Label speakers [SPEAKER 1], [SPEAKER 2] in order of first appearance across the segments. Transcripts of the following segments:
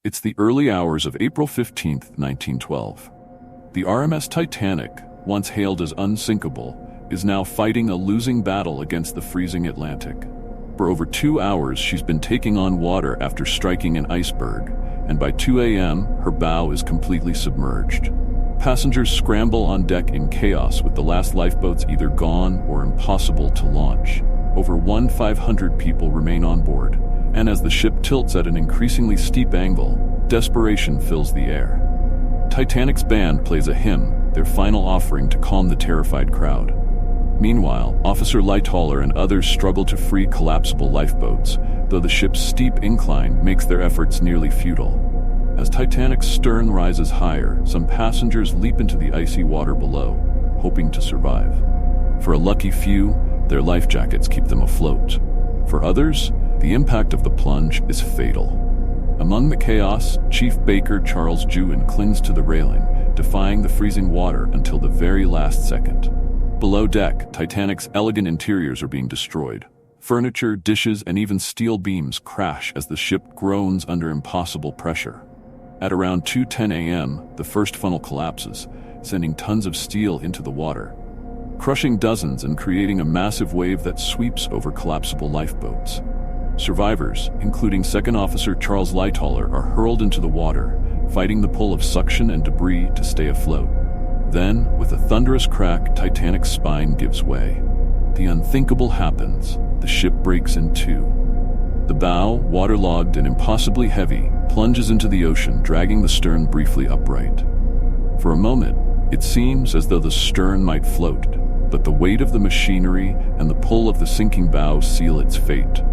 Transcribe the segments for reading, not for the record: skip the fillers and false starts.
[SPEAKER 1] It's the early hours of April 15th, 1912. The RMS Titanic, once hailed as unsinkable, is now fighting a losing battle against the freezing Atlantic. For over 2 hours, she's been taking on water after striking an iceberg, and by 2 a.m., her bow is completely submerged. Passengers scramble on deck in chaos, with the last lifeboats either gone or impossible to launch. Over 1,500 people remain on board, and as the ship tilts at an increasingly steep angle, desperation fills the air. Titanic's band plays a hymn, their final offering to calm the terrified crowd. Meanwhile, Officer Lightoller and others struggle to free collapsible lifeboats, though the ship's steep incline makes their efforts nearly futile. As Titanic's stern rises higher, some passengers leap into the icy water below, hoping to survive. For a lucky few, their life jackets keep them afloat. For others, the impact of the plunge is fatal. Among the chaos, Chief Baker Charles Juin clings to the railing, defying the freezing water until the very last second. Below deck, Titanic's elegant interiors are being destroyed. Furniture, dishes, and even steel beams crash as the ship groans under impossible pressure. At around 2:10 a.m., the first funnel collapses, sending tons of steel into the water, crushing dozens and creating a massive wave that sweeps over collapsible lifeboats. Survivors, including Second Officer Charles Lightoller, are hurled into the water, fighting the pull of suction and debris to stay afloat. Then, with a thunderous crack, Titanic's spine gives way. The unthinkable happens. The ship breaks in two. The bow, waterlogged and impossibly heavy, plunges into the ocean, dragging the stern briefly upright. For a moment, it seems as though the stern might float, but the weight of the machinery and the pull of the sinking bow seal its fate.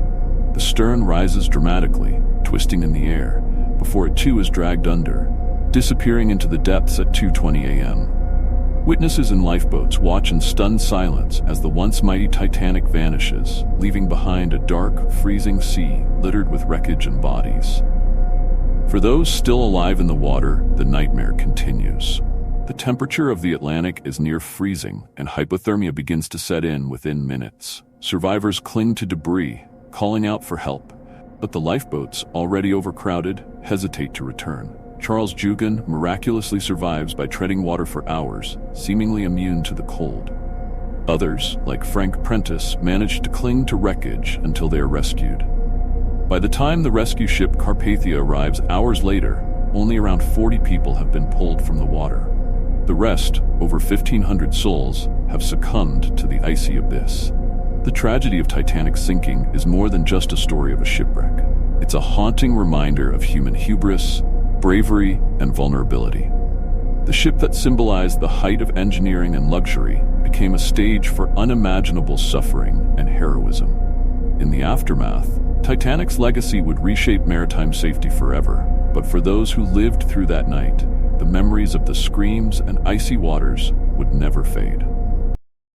[SPEAKER 1] The stern rises dramatically, twisting in the air, before it too is dragged under, disappearing into the depths at 2:20 a.m. Witnesses in lifeboats watch in stunned silence as the once mighty Titanic vanishes, leaving behind a dark, freezing sea littered with wreckage and bodies. For those still alive in the water, the nightmare continues. The temperature of the Atlantic is near freezing, and hypothermia begins to set in within minutes. Survivors cling to debris, calling out for help, but the lifeboats, already overcrowded, hesitate to return. Charles Juin miraculously survives by treading water for hours, seemingly immune to the cold. Others, like Frank Prentice, manage to cling to wreckage until they are rescued. By the time the rescue ship Carpathia arrives hours later, only around 40 people have been pulled from the water. The rest, over 1,500 souls, have succumbed to the icy abyss. The tragedy of Titanic's sinking is more than just a story of a shipwreck. It's a haunting reminder of human hubris, bravery, and vulnerability. The ship that symbolized the height of engineering and luxury became a stage for unimaginable suffering and heroism. In the aftermath, Titanic's legacy would reshape maritime safety forever, but for those who lived through that night, the memories of the screams and icy waters would never fade.